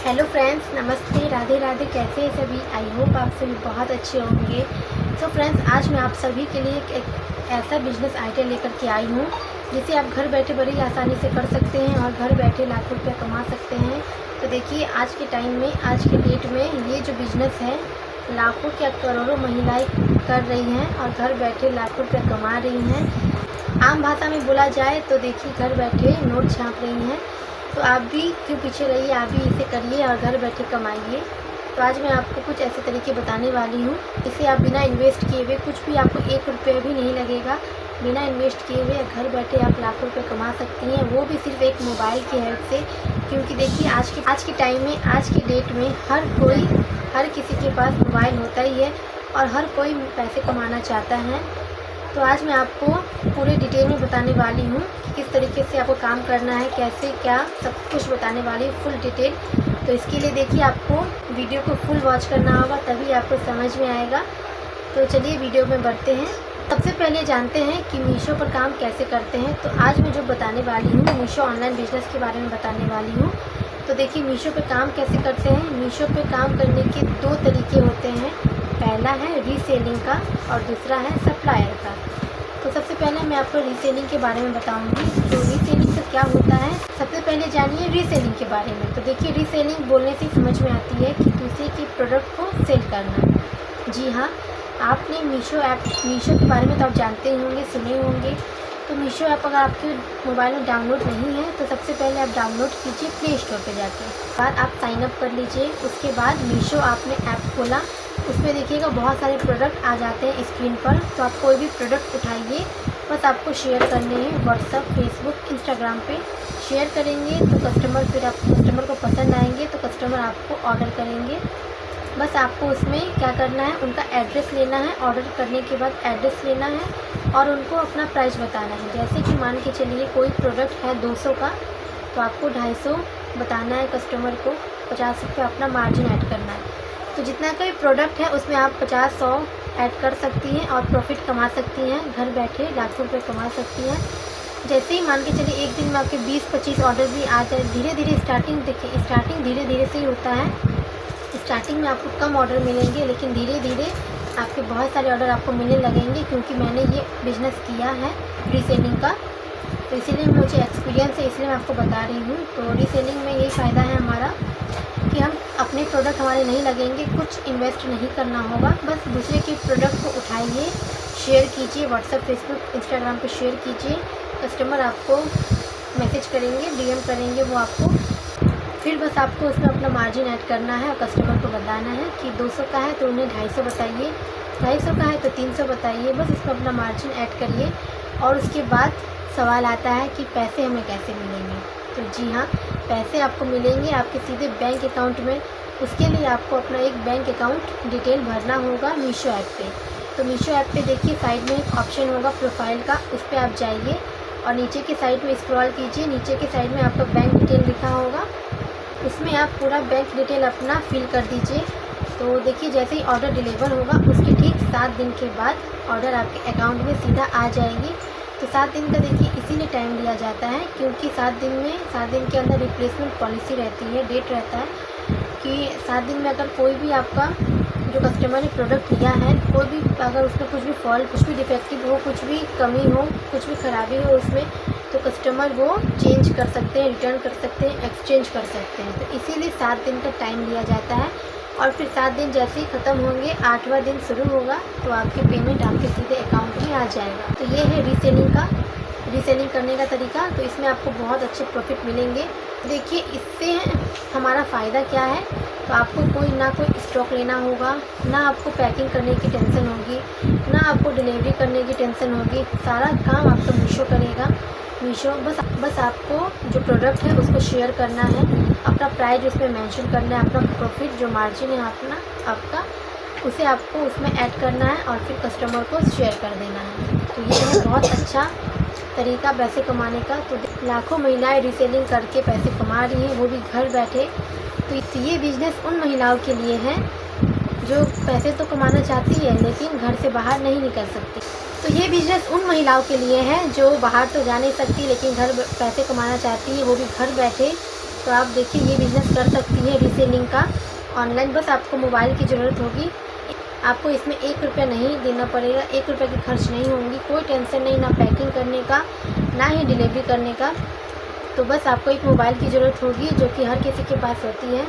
Hello friends, नमस्ते, राधे राधे। कैसे हैं सभी? आई होप आप सभी बहुत अच्छे होंगे। सो फ्रेंड्स, आज मैं आप सभी के लिए एक ऐसा बिजनेस आइडिया लेकर के आई हूँ जिसे आप घर बैठे बड़ी आसानी से कर सकते हैं और घर बैठे लाखों रुपया कमा सकते हैं। तो देखिए, आज के टाइम में, आज के डेट में ये जो बिज़नेस है लाखों क्या करोड़ों महिलाएं कर रही हैं और घर बैठे लाखों रुपया कमा रही हैं। आम भाषा में बोला जाए तो देखिए, घर बैठे नोट छाप रही हैं। तो आप भी क्यों पीछे रहिए, आप भी इसे करिए और घर बैठे कमाइए। तो आज मैं आपको कुछ ऐसे तरीके बताने वाली हूँ, इसे आप बिना इन्वेस्ट किए हुए, कुछ भी आपको 1 रुपया भी नहीं लगेगा, बिना इन्वेस्ट किए हुए घर बैठे आप लाखों रुपये कमा सकती हैं, वो भी सिर्फ एक मोबाइल की हेल्प से। क्योंकि देखिए, आज के टाइम में, आज की डेट में हर किसी के पास मोबाइल होता ही है और हर कोई पैसे कमाना चाहता है। तो आज मैं आपको पूरे डिटेल में बताने वाली हूँ कि किस तरीके से आपको काम करना है, कैसे क्या, सब कुछ बताने वाली हूँ, फुल डिटेल। तो इसके लिए देखिए, आपको वीडियो को फुल वॉच करना होगा, तभी आपको समझ में आएगा। तो चलिए वीडियो में बढ़ते हैं। सबसे पहले जानते हैं कि मीशो पर काम कैसे करते हैं। तो आज मैं जो बताने वाली हूँ, मीशो ऑनलाइन बिजनेस के बारे में बताने वाली हूँ। तो देखिए, मीशो पे काम कैसे करते हैं। मीशो पे काम करने के 2 तरीके होते हैं। पहला है रीसेलिंग का और दूसरा है सप्लायर का। तो सबसे पहले मैं आपको रीसेलिंग के बारे में बताऊंगी। तो रीसेलिंग से क्या होता है, सबसे पहले जानिए रीसेलिंग के बारे में। तो देखिए, रीसेलिंग बोलने से समझ में आती है कि दूसरे के प्रोडक्ट को सेल करना। जी हाँ, आपने मीशो के बारे में तो आप जानते ही होंगे, सुने होंगे। तो मीशो ऐप अगर आपके मोबाइल में डाउनलोड नहीं है तो सबसे पहले आप डाउनलोड कीजिए प्ले स्टोर पर जाके। बाद आप साइन अप कर लीजिए। उसके बाद मीशो आपने ऐप खोला, उसमें देखिएगा बहुत सारे प्रोडक्ट आ जाते हैं स्क्रीन पर। तो आप कोई भी प्रोडक्ट उठाइए, बस आपको शेयर करने हैं व्हाट्सअप, फेसबुक, इंस्टाग्राम पे शेयर करेंगे। तो कस्टमर को पसंद आएंगे तो कस्टमर आपको ऑर्डर करेंगे। बस आपको उसमें क्या करना है, उनका एड्रेस लेना है, ऑर्डर करने के बाद एड्रेस लेना है और उनको अपना प्राइस बताना है। जैसे कि मान के चलिए कोई प्रोडक्ट है 200 का, तो आपको 250 बताना है कस्टमर को, 50 रुपये अपना मार्जिन ऐड करना है। तो जितना कोई प्रोडक्ट है उसमें आप 50-100 ऐड कर सकती हैं और प्रॉफिट कमा सकती हैं, घर बैठे लाखों रुपये कमा सकती हैं। जैसे ही मान के चलिए एक दिन में आपके 20-25 ऑर्डर भी आ जाए, धीरे धीरे स्टार्टिंग देखिए, स्टार्टिंग धीरे धीरे से ही होता है। स्टार्टिंग में आपको कम ऑर्डर मिलेंगे, लेकिन धीरे धीरे आपके बहुत सारे ऑर्डर आपको मिलने लगेंगे। क्योंकि मैंने ये बिज़नेस किया है रीसेलिंग का, तो इसीलिए मुझे एक्सपीरियंस है, इसलिए मैं आपको बता रही हूँ। तो रीसेलिंग में यही फ़ायदा है हमारा कि हम अपने प्रोडक्ट हमारे नहीं लगेंगे, कुछ इन्वेस्ट नहीं करना होगा, बस दूसरे के प्रोडक्ट को उठाइए, शेयर कीजिए, व्हाट्सएप, फेसबुक, इंस्टाग्राम पे शेयर कीजिए। कस्टमर आपको मैसेज करेंगे, डीएम करेंगे वो आपको। फिर बस आपको उसमें अपना मार्जिन ऐड करना है और कस्टमर को बताना है कि 200 का है तो उन्हें 250 बताइए, 250 का है तो 300 बताइए। बस इसमें अपना मार्जिन ऐड करिए। और उसके बाद सवाल आता है कि पैसे हमें कैसे मिलेंगे। तो जी हाँ, पैसे आपको मिलेंगे आपके सीधे बैंक अकाउंट में। उसके लिए आपको अपना एक बैंक अकाउंट डिटेल भरना होगा मीशो ऐप पे। तो मीशो ऐप पे देखिए, साइड में एक ऑप्शन होगा प्रोफाइल का, उस पर आप जाइए और नीचे के साइड में स्क्रॉल कीजिए। नीचे के साइड में आपका बैंक डिटेल लिखा होगा, उसमें आप पूरा बैंक डिटेल अपना फिल कर दीजिए। तो देखिए, जैसे ही ऑर्डर डिलीवर होगा उसके ठीक 7 दिन के बाद ऑर्डर आपके अकाउंट में सीधा आ जाएगी। तो 7 दिन का देखिए इसीलिए टाइम लिया जाता है क्योंकि 7 दिन के अंदर रिप्लेसमेंट पॉलिसी रहती है, डेट रहता है कि 7 दिन में अगर कोई भी आपका जो कस्टमर ने प्रोडक्ट लिया है, कोई भी अगर उसमें कुछ भी फॉल्ट, कुछ भी डिफेक्टिव हो, कुछ भी कमी हो, कुछ भी खराबी हो उसमें, तो कस्टमर वो चेंज कर सकते हैं, रिटर्न कर सकते हैं, एक्सचेंज कर सकते हैं। तो इसीलिए 7 दिन का टाइम लिया जाता है। और फिर 7 दिन जैसे ही ख़त्म होंगे, 8वां दिन शुरू होगा तो आपकी पेमेंट आपके सीधे अकाउंट में आ जाएगा। तो ये है रीसेलिंग करने का तरीका। तो इसमें आपको बहुत अच्छे प्रॉफिट मिलेंगे। देखिए, इससे हमारा फ़ायदा क्या है, तो आपको कोई स्टॉक लेना होगा, ना आपको पैकिंग करने की टेंशन होगी, ना आपको डिलीवरी करने की टेंशन होगी। सारा काम आपका मीशो करेगा। मीशो बस आपको जो प्रोडक्ट है उसको शेयर करना है, अपना प्राइस उसमें मेंशन करना है, अपना प्रॉफिट जो मार्जिन है आपका उसे आपको उसमें ऐड करना है और फिर कस्टमर को शेयर कर देना है। तो ये है बहुत अच्छा तरीका पैसे कमाने का। तो लाखों महिलाएं रीसेलिंग करके पैसे कमा रही हैं, वो भी घर बैठे। तो ये बिज़नेस उन महिलाओं के लिए है जो पैसे तो कमाना चाहती है लेकिन घर से बाहर नहीं निकल सकती। तो ये बिज़नेस उन महिलाओं के लिए है जो बाहर तो जा नहीं सकती लेकिन घर पैसे कमाना चाहती है, वो भी घर बैठे। तो आप देखिए ये बिज़नेस कर सकती हैं रीसेलिंग का ऑनलाइन। बस आपको मोबाइल की ज़रूरत होगी। आपको इसमें 1 रुपया नहीं देना पड़ेगा, 1 रुपये की खर्च नहीं होंगी, कोई टेंशन नहीं, ना पैकिंग करने का ना ही डिलीवरी करने का। तो बस आपको एक मोबाइल की ज़रूरत होगी जो कि हर किसी के पास होती है।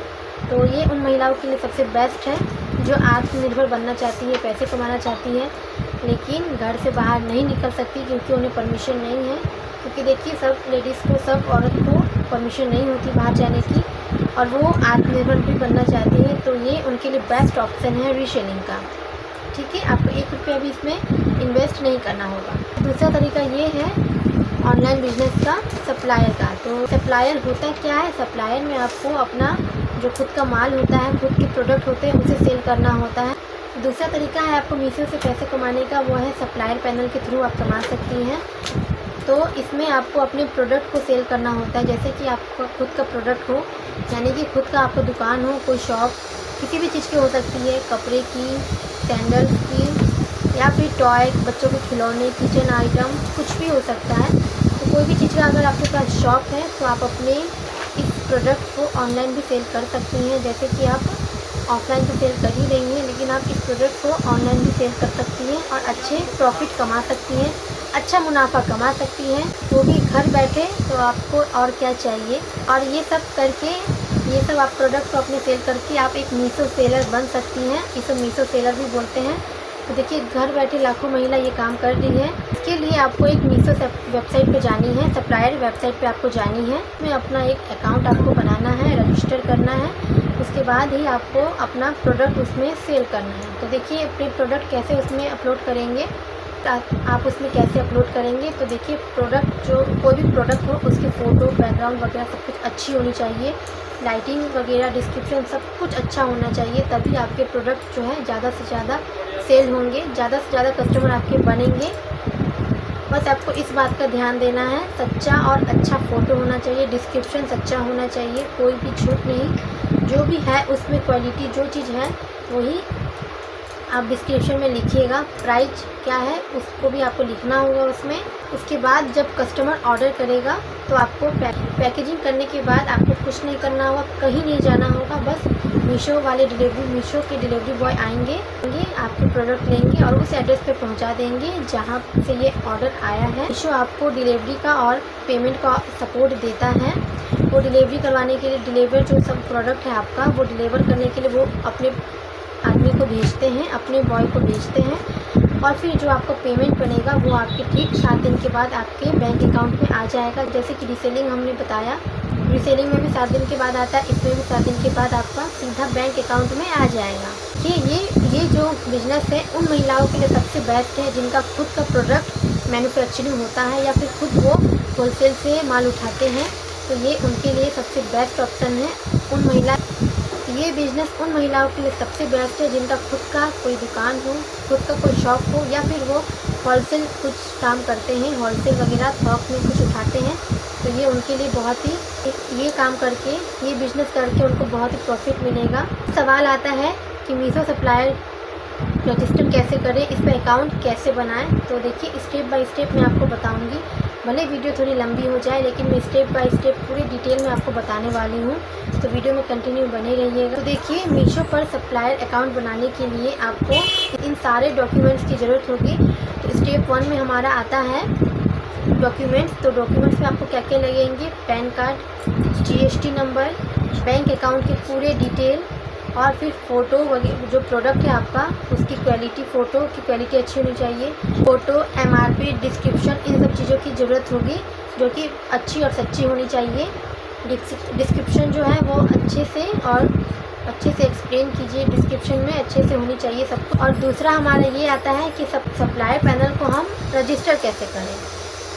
तो ये उन महिलाओं के लिए सबसे बेस्ट है जो आत्मनिर्भर बनना चाहती है, पैसे कमाना चाहती है, लेकिन घर से बाहर नहीं निकल सकती क्योंकि उन्हें परमिशन नहीं है। क्योंकि देखिए सब लेडीज़ को, सब औरत को परमिशन नहीं होती बाहर जाने की, और वो आत्मनिर्भर भी बनना चाहती है। तो ये उनके लिए बेस्ट ऑप्शन है रीसेलिंग का। ठीक है, आपको 1 रुपया भी इसमें इन्वेस्ट नहीं करना होगा। दूसरा तरीका ये है ऑनलाइन बिजनेस का सप्लायर का। तो सप्लायर होता क्या है? सप्लायर में आपको अपना जो खुद का माल होता है, खुद के प्रोडक्ट होते हैं, उसे सेल करना होता है। दूसरा तरीका है आपको मीशो से पैसे कमाने का, वो है सप्लायर पैनल के थ्रू आप कमा सकती हैं। तो इसमें आपको अपने प्रोडक्ट को सेल करना होता है, जैसे कि आपका खुद का प्रोडक्ट हो, यानी कि खुद का आपका दुकान हो, कोई शॉप किसी भी चीज़ की हो सकती है, कपड़े की, सैंडल्स की, या फिर टॉय, बच्चों के खिलौने, किचन आइटम, कुछ भी हो सकता है। तो कोई भी चीज़ का अगर आपके पास शॉप है तो आप अपने इस प्रोडक्ट को ऑनलाइन भी सेल कर सकती हैं। जैसे कि आप ऑफलाइन तो सेल कर ही रही हैं, लेकिन आप इस प्रोडक्ट को ऑनलाइन भी सेल कर सकती हैं और अच्छे प्रॉफिट कमा सकती हैं, अच्छा मुनाफा कमा सकती हैं, वो भी घर बैठे। तो आपको और क्या चाहिए? और ये सब करके, ये सब आप प्रोडक्ट को अपने सेल करके आप एक मीशो सेलर बन सकती हैं। इसे मीशो सेलर भी बोलते हैं। तो देखिए घर बैठे लाखों महिला ये काम कर रही है। इसके लिए आपको एक मीशो वेबसाइट पे जानी है, सप्लायर वेबसाइट पे आपको जानी है। उसमें अपना एक अकाउंट आपको बनाना है, रजिस्टर करना है। उसके बाद ही आपको अपना प्रोडक्ट उसमें सेल करना है। तो देखिए अपने प्रोडक्ट कैसे उसमें अपलोड करेंगे, आप उसमें कैसे अपलोड करेंगे। तो देखिए प्रोडक्ट, जो कोई भी प्रोडक्ट हो उसकी फ़ोटो, बैकग्राउंड वगैरह सब कुछ अच्छी होनी चाहिए, लाइटिंग वगैरह, डिस्क्रिप्शन सब कुछ अच्छा होना चाहिए, तभी आपके प्रोडक्ट जो है ज़्यादा से ज़्यादा सेल होंगे, ज़्यादा से ज़्यादा कस्टमर आपके बनेंगे। बस आपको इस बात का ध्यान देना है, सच्चा और अच्छा फ़ोटो होना चाहिए, डिस्क्रिप्शन सच्चा होना चाहिए, कोई भी झूठ नहीं, जो भी है उसमें क्वालिटी जो चीज़ है वही आप डिस्क्रिप्शन में लिखिएगा। प्राइस क्या है उसको भी आपको लिखना होगा उसमें। उसके बाद जब कस्टमर ऑर्डर करेगा तो आपको पैकेजिंग करने के बाद आपको कुछ नहीं करना होगा, कहीं नहीं जाना होगा। बस मीशो के डिलीवरी बॉय आएंगे, आपके प्रोडक्ट लेंगे और उस एड्रेस पे पहुंचा देंगे जहां से ये ऑर्डर आया है। मीशो आपको डिलीवरी का और पेमेंट का सपोर्ट देता है। वो डिलीवरी करवाने के लिए, डिलीवर जो सब प्रोडक्ट है आपका, वो डिलीवर करने के लिए वो अपने आदमी को भेजते हैं, अपने बॉय को भेजते हैं, और फिर जो आपको पेमेंट बनेगा वो आपके ठीक 7 दिन के बाद आपके बैंक अकाउंट में आ जाएगा। जैसे कि रीसेलिंग हमने बताया, रीसेलिंग में भी 7 दिन के बाद आता है, इसमें भी 7 दिन के बाद आपका सीधा बैंक अकाउंट में आ जाएगा। ये जो बिजनेस है उन महिलाओं के लिए सबसे बेस्ट है जिनका खुद का प्रोडक्ट मैन्युफैक्चरिंग होता है या फिर खुद वो होलसेल से माल उठाते हैं। तो ये उनके लिए सबसे बेस्ट ऑप्शन है। ये बिज़नेस उन महिलाओं के लिए सबसे बेस्ट है जिनका खुद का कोई दुकान हो, खुद का कोई शॉप हो, या फिर वो होलसेल कुछ काम करते हैं, होलसेल वगैरह थोक में कुछ उठाते हैं। तो ये उनके लिए बहुत ही, ये काम करके, ये बिज़नेस करके उनको बहुत ही प्रॉफिट मिलेगा। सवाल आता है कि मीशो सप्लायर रजिस्टर कैसे करें, इस पर अकाउंट कैसे बनाएं। तो देखिए स्टेप बाय स्टेप मैं आपको बताऊंगी। भले वीडियो थोड़ी लंबी हो जाए, लेकिन मैं स्टेप बाय स्टेप पूरे डिटेल में आपको बताने वाली हूँ, तो वीडियो में कंटिन्यू बने रहिएगा। तो देखिए मीशो पर सप्लायर अकाउंट बनाने के लिए आपको इन सारे डॉक्यूमेंट्स की ज़रूरत होगी। तो स्टेप 1 में हमारा आता है डॉक्यूमेंट्स। तो डॉक्यूमेंट्स में आपको क्या क्या लगेंगे? Pan card, GST number, bank account के पूरे डिटेल, और फिर फ़ोटो वगैरह, जो प्रोडक्ट है आपका उसकी क्वालिटी, फ़ोटो की क्वालिटी अच्छी होनी चाहिए, फ़ोटो, MRP, डिस्क्रिप्शन, इन सब चीज़ों की ज़रूरत होगी जो कि अच्छी और सच्ची होनी चाहिए। डिस्क्रिप्शन जो है वो अच्छे से एक्सप्लेन कीजिए, डिस्क्रिप्शन में अच्छे से होनी चाहिए सबको। और दूसरा हमारा ये आता है कि सप्लायर पैनल को हम रजिस्टर कैसे करें।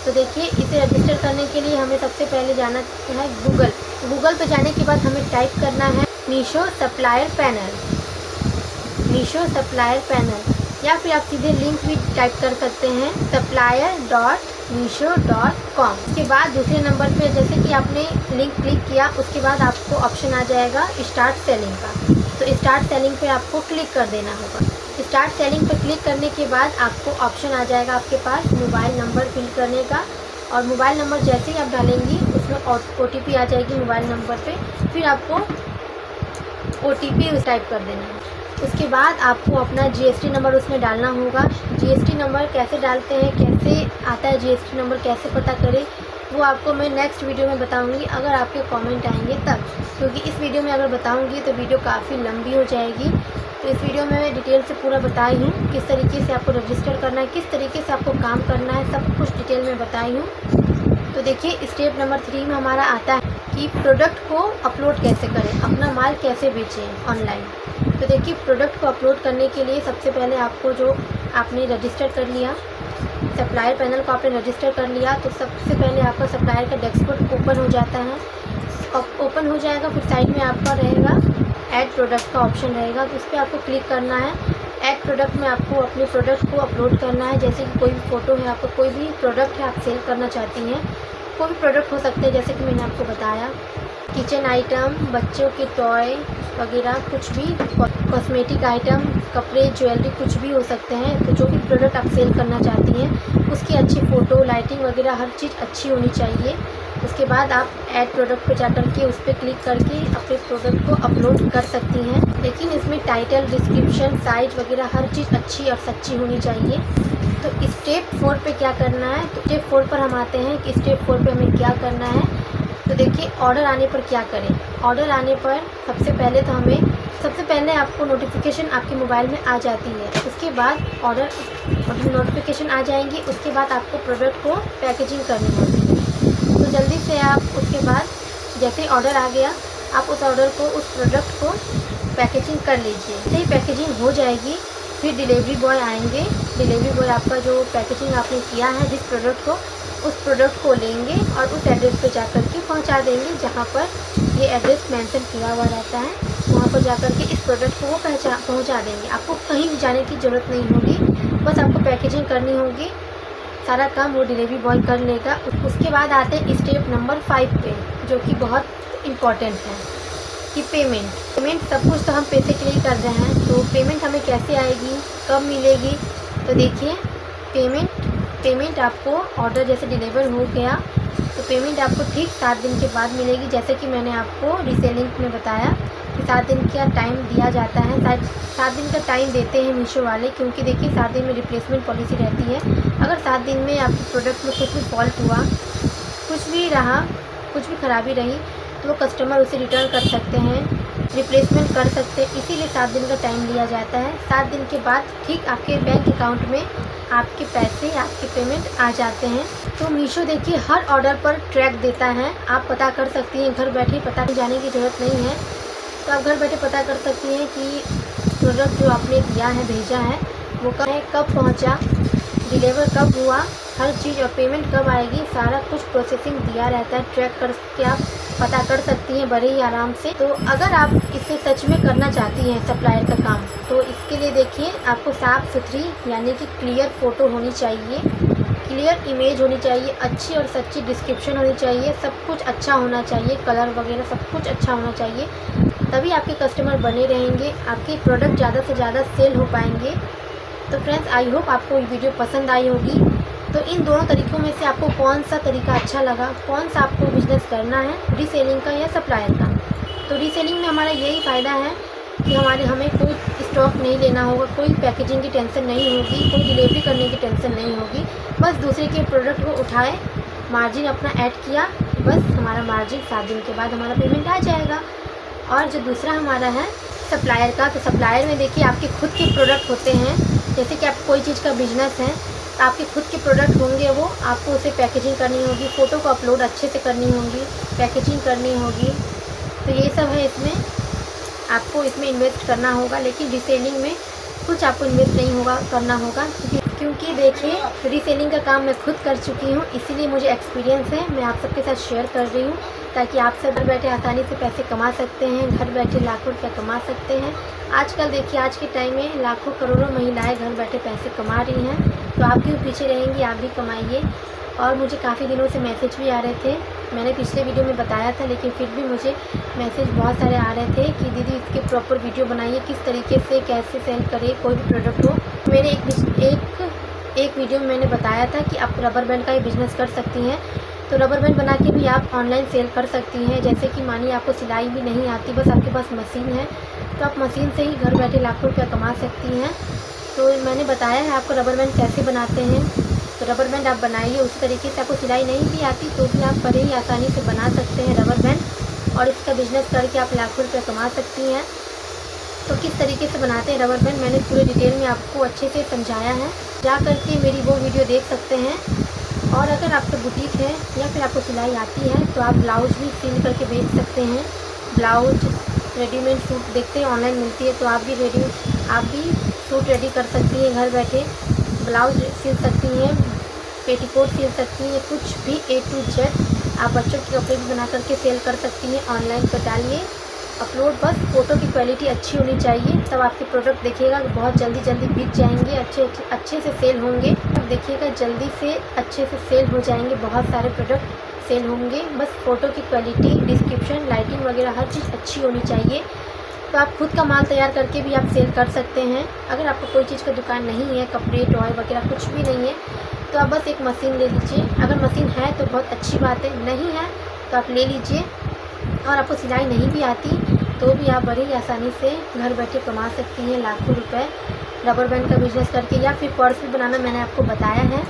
तो देखिए इसे रजिस्टर करने के लिए हमें सबसे पहले जाना है गूगल पे। जाने के बाद हमें टाइप करना है मीशो सप्लायर पैनल, या फिर आप सीधे लिंक भी टाइप कर सकते हैं supplier.meesho.com। उसके बाद दूसरे नंबर पे जैसे कि आपने लिंक क्लिक किया, उसके बाद आपको ऑप्शन आ जाएगा स्टार्ट सेलिंग का। तो स्टार्ट सेलिंग पे आपको क्लिक कर देना होगा। स्टार्ट सेलिंग पे क्लिक करने के बाद आपको ऑप्शन आ जाएगा आपके पास मोबाइल नंबर फिल करने का। और मोबाइल नंबर जैसे ही आप डालेंगी उसमें OTP आ जाएगी मोबाइल नंबर पे, फिर आपको OTP टाइप कर देना है। उसके बाद आपको अपना GST नंबर उसमें डालना होगा। GST नंबर कैसे डालते हैं, कैसे आता है GST नंबर, कैसे पता करें, वो आपको मैं नेक्स्ट वीडियो में बताऊंगी अगर आपके कमेंट आएंगे तब, क्योंकि इस वीडियो में अगर बताऊंगी तो वीडियो काफ़ी लंबी हो जाएगी। तो इस वीडियो में मैं डिटेल से पूरा बताई हूँ किस तरीके से आपको रजिस्टर करना है, किस तरीके से आपको काम करना है, सब कुछ डिटेल में बताई हूँ। तो देखिए स्टेप नंबर 3 में हमारा आता है कि प्रोडक्ट को अपलोड कैसे करें, अपना माल कैसे बेचें ऑनलाइन। तो देखिए प्रोडक्ट को अपलोड करने के लिए सबसे पहले आपको जो आपने रजिस्टर कर लिया, सप्लायर पैनल को आपने रजिस्टर कर लिया, तो सबसे पहले आपका सप्लायर का डैशबोर्ड ओपन हो जाता है। ओपन हो जाएगा, फिर साइड में आपका रहेगा ऐड प्रोडक्ट का ऑप्शन रहेगा, तो उस पर आपको क्लिक करना है। ऐड प्रोडक्ट में आपको अपने प्रोडक्ट को अपलोड करना है, जैसे कि कोई भी फ़ोटो है, आपका कोई भी प्रोडक्ट है आप सेल करना चाहती हैं, कोई भी प्रोडक्ट हो सकते हैं, जैसे कि मैंने आपको बताया किचन आइटम, बच्चों के टॉय वगैरह, कुछ भी कॉस्मेटिक आइटम, कपड़े, ज्वेलरी, कुछ भी हो सकते हैं। तो जो भी प्रोडक्ट आप सेल करना चाहती हैं उसकी अच्छी फ़ोटो, लाइटिंग वगैरह हर चीज़ अच्छी होनी चाहिए। उसके बाद आप ऐड प्रोडक्ट पे जा करके उस पर क्लिक करके अपने प्रोडक्ट को अपलोड कर सकती हैं, लेकिन इसमें टाइटल, डिस्क्रिप्शन, साइज वगैरह हर चीज़ अच्छी और सच्ची होनी चाहिए। तो स्टेप 4 पे क्या करना है, तो स्टेप 4 पर हम आते हैं कि स्टेप 4 पे हमें क्या करना है। तो देखिए ऑर्डर आने पर क्या करें। ऑर्डर आने पर सबसे पहले आपको नोटिफिकेशन आपके मोबाइल में आ जाती है, उसके बाद ऑर्डर नोटिफिकेशन आ जाएंगी, उसके बाद आपको प्रोडक्ट को पैकेजिंग करनी होगी। तो जल्दी से आप उसके बाद जैसे ऑर्डर आ गया आप उस ऑर्डर को, उस प्रोडक्ट को पैकेजिंग कर लीजिए। जैसे ही पैकेजिंग हो जाएगी फिर डिलीवरी बॉय आएंगे। डिलीवरी बॉय आपका जो पैकेजिंग आपने किया है जिस प्रोडक्ट को, उस प्रोडक्ट को लेंगे और उस एड्रेस पे जाकर के पहुंचा देंगे जहां पर ये एड्रेस मेंशन किया हुआ रहता है। वहां पर जाकर के इस प्रोडक्ट को वो पहुंचा देंगे। आपको कहीं भी जाने की ज़रूरत नहीं होगी, बस आपको पैकेजिंग करनी होगी, सारा काम वो डिलीवरी बॉय कर लेगा। उसके बाद आते हैं स्टेप नंबर 5 पे, जो कि बहुत इम्पॉर्टेंट है कि पेमेंट सब कुछ तो हम पैसे के लिए कर रहे हैं, तो पेमेंट हमें कैसे आएगी, कब मिलेगी। तो देखिए पेमेंट आपको ऑर्डर जैसे डिलीवर हो गया तो पेमेंट आपको ठीक 7 दिन के बाद मिलेगी। जैसे कि मैंने आपको रीसेलिंग में बताया कि 7 दिन का टाइम दिया जाता है। 7 दिन का टाइम देते हैं मीशो वाले, क्योंकि देखिए 7 दिन में रिप्लेसमेंट पॉलिसी रहती है। अगर 7 दिन में आपके प्रोडक्ट में कुछ भी फॉल्ट हुआ, कुछ भी रहा, कुछ भी खराबी रही, तो वो कस्टमर उसे रिटर्न कर सकते हैं, रिप्लेसमेंट कर सकते हैं, इसीलिए 7 दिन का टाइम लिया जाता है। 7 दिन के बाद ठीक आपके बैंक अकाउंट में आपके पैसे, आपके पेमेंट आ जाते हैं। तो मीशो देखिए हर ऑर्डर पर ट्रैक देता है, आप पता कर सकती हैं, घर बैठे पता जाने की ज़रूरत नहीं है। तो आप घर बैठे पता कर सकती हैं कि प्रोडक्ट जो आपने दिया है, भेजा है, वो कब पहुँचा, डिलीवर कब हुआ, हर चीज़, और पेमेंट कब आएगी, सारा कुछ प्रोसेसिंग दिया रहता है। ट्रैक करके आप पता कर सकती हैं बड़े ही आराम से। तो अगर आप इसे सच में करना चाहती हैं सप्लायर का काम, तो इसके लिए देखिए आपको साफ़ सुथरी यानी कि क्लियर फ़ोटो होनी चाहिए, क्लियर इमेज होनी चाहिए, अच्छी और सच्ची डिस्क्रिप्शन होनी चाहिए, सब कुछ अच्छा होना चाहिए, कलर वगैरह सब कुछ अच्छा होना चाहिए, तभी आपके कस्टमर बने रहेंगे, आपके प्रोडक्ट ज़्यादा से ज़्यादा सेल हो पाएंगे। तो फ्रेंड्स आई होप आपको ये वीडियो पसंद आई होगी। तो इन दोनों तरीक़ों में से आपको कौन सा तरीका अच्छा लगा, कौन सा आपको बिज़नेस करना है, रीसेलिंग का या सप्लायर का। तो रीसेलिंग में हमारा यही फ़ायदा है कि हमें कोई स्टॉक नहीं लेना होगा, कोई पैकेजिंग की टेंशन नहीं होगी, कोई डिलीवरी करने की टेंशन नहीं होगी, बस दूसरे के प्रोडक्ट को उठाए, मार्जिन अपना ऐड किया, बस हमारा मार्जिन 7 दिन के बाद हमारा पेमेंट आ जाएगा। और जो दूसरा हमारा है सप्लायर का, तो सप्लायर में देखिए आपके खुद के प्रोडक्ट होते हैं, जैसे कि आप कोई चीज़ का बिजनेस है, आपके खुद के प्रोडक्ट होंगे, वो आपको उसे पैकेजिंग करनी होगी, फ़ोटो को अपलोड अच्छे से करनी होगी, पैकेजिंग करनी होगी। तो ये सब है, इसमें आपको इसमें इन्वेस्ट करना होगा, लेकिन रीसेलिंग में कुछ आपको इन्वेस्ट नहीं करना होगा, क्योंकि देखिए रीसेलिंग का काम मैं खुद कर चुकी हूँ, इसीलिए मुझे एक्सपीरियंस है, मैं आप सबके साथ शेयर कर रही हूँ, ताकि आप सब घर बैठे आसानी से पैसे कमा सकते हैं, घर बैठे लाखों रुपया कमा सकते हैं। आजकल देखिए आज के टाइम में लाखों करोड़ों महिलाएं घर बैठे पैसे कमा रही हैं, तो आप क्यों पीछे रहेंगी, आप भी कमाइए। और मुझे काफ़ी दिनों से मैसेज भी आ रहे थे, मैंने पिछले वीडियो में बताया था, लेकिन फिर भी मुझे मैसेज बहुत सारे आ रहे थे कि दीदी इसके प्रॉपर वीडियो बनाइए, किस तरीके से कैसे सेल करें कोई भी प्रोडक्ट हो। मैंने एक वीडियो में मैंने बताया था कि आप रबर बैंड का ही बिज़नेस कर सकती हैं। तो रबर बैंड बना के भी आप ऑनलाइन सेल कर सकती हैं। जैसे कि मानिए आपको सिलाई भी नहीं आती, बस आपके पास मशीन है, तो आप मशीन से ही घर बैठे लाखों रुपया कमा सकती हैं। तो मैंने बताया है आपको रबर बैंड कैसे बनाते हैं। तो रबर बैंड आप बनाइए उसी तरीके से। आपको सिलाई नहीं भी आती तो भी आप बड़े ही आसानी से बना सकते हैं रबर बैंड, और इसका बिज़नेस करके आप लाखों रुपये कमा सकती हैं। तो किस तरीके से बनाते हैं रबर बैंड मैंने पूरे डिटेल में आपको अच्छे से समझाया है। जा करके मेरी वो वीडियो देख सकते हैं। और अगर आपका बुटीक है या फिर आपको सिलाई आती है तो आप ब्लाउज भी सिल करके बेच सकते हैं। ब्लाउज, रेडीमेड सूट देखते हैं ऑनलाइन मिलती है, तो आप भी सूट रेडी कर सकती हैं घर बैठे। ब्लाउज सिल सकती हैं, पेटीकोट सिल सकती हैं, कुछ भी A to Z आप बच्चों के कपड़े भी बना करके सेल कर सकती हैं। ऑनलाइन पर डालिए अपलोड, बस फ़ोटो की क्वालिटी अच्छी होनी चाहिए, तब आपके प्रोडक्ट देखिएगा बहुत जल्दी बिक जाएंगे, अच्छे से सेल होंगे। अब देखिएगा जल्दी से अच्छे से सेल हो जाएंगे, बहुत सारे प्रोडक्ट सेल होंगे। बस फ़ोटो की क्वालिटी, डिस्क्रिप्शन, लाइटिंग वगैरह हर चीज़ अच्छी होनी चाहिए। तो आप खुद का माल तैयार करके भी आप सेल कर सकते हैं। अगर आपको कोई चीज़ का दुकान नहीं है, कपड़े, टॉय वगैरह कुछ भी नहीं है, तो आप बस एक मशीन ले लीजिए। अगर मशीन है तो बहुत अच्छी बात है, नहीं है तो आप ले लीजिए। और आपको सिलाई नहीं भी आती तो भी आप बड़ी आसानी से घर बैठे कमा सकती हैं लाखों रुपए रबर बैंड का बिज़नेस करके। या फिर पर्स भी बनाना मैंने आपको बताया है।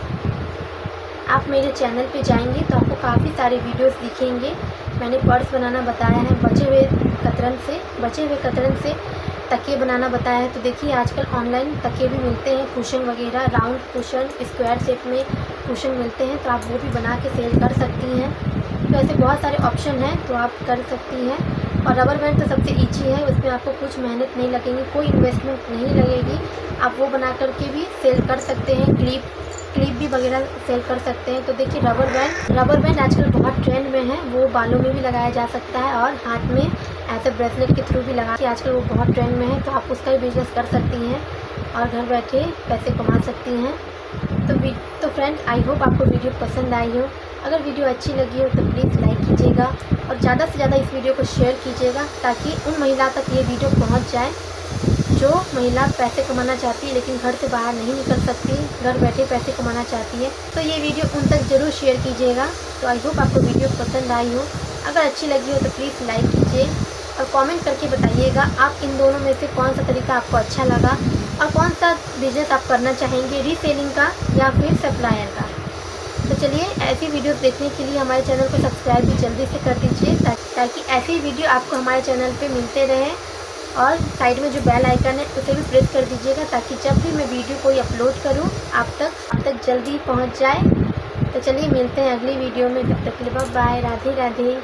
आप मेरे चैनल पे जाएंगे तो आपको काफ़ी सारे वीडियोस दिखेंगे। मैंने पर्स बनाना बताया है, बचे हुए कतरन से तकिए बनाना बताया है। तो देखिए आजकल ऑनलाइन तकिए भी मिलते हैं, कुशन वगैरह, राउंड कुशन, स्क्वायर शेप में कुशन मिलते हैं, तो आप वो भी बना के सेल कर सकती हैं। तो ऐसे बहुत सारे ऑप्शन हैं, तो आप कर सकती हैं। और रबर बैंड तो सबसे ईजी है, उसमें आपको कुछ मेहनत नहीं लगेगी, कोई इन्वेस्टमेंट नहीं लगेगी। आप वो बना करके भी सेल कर सकते हैं। क्लिप भी वगैरह सेल कर सकते हैं। तो देखिए रबर बैंड आजकल बहुत ट्रेंड में है, वो बालों में भी लगाया जा सकता है और हाथ में ऐसे ब्रेसलेट के थ्रू भी लगा के आजकल वो बहुत ट्रेंड में है। तो आप उसका भी बिज़नेस कर सकती हैं और घर बैठे पैसे कमा सकती हैं। तो फ्रेंड्स, आई होप आपको वीडियो पसंद आई हो। अगर वीडियो अच्छी लगी हो तो प्लीज़ लाइक कीजिएगा और ज़्यादा से ज़्यादा इस वीडियो को शेयर कीजिएगा, ताकि उन महिला तक ये वीडियो पहुंच जाए जो महिला पैसे कमाना चाहती है लेकिन घर से बाहर नहीं निकल सकती, घर बैठे पैसे कमाना चाहती है। तो ये वीडियो उन तक ज़रूर शेयर कीजिएगा। तो आई होप आपको वीडियो पसंद आई हो। अगर अच्छी लगी हो तो प्लीज़ लाइक कीजिए और कमेंट करके बताइएगा आप इन दोनों में से कौन सा तरीका आपको अच्छा लगा और कौन सा बिज़नेस आप करना चाहेंगे, रीसेलिंग का या फिर सप्लायर का। तो चलिए, ऐसी वीडियोस देखने के लिए हमारे चैनल को सब्सक्राइब भी जल्दी से कर दीजिए, ताकि ऐसी वीडियो आपको हमारे चैनल पे मिलते रहें। और साइड में जो बेल आइकन है उसे भी प्रेस कर दीजिएगा, ताकि जब भी मैं वीडियो कोई अपलोड करूं आप तक जल्दी पहुंच जाए। तो चलिए मिलते हैं अगली वीडियो में, तब तक के लिए बाय बाय, राधे राधे।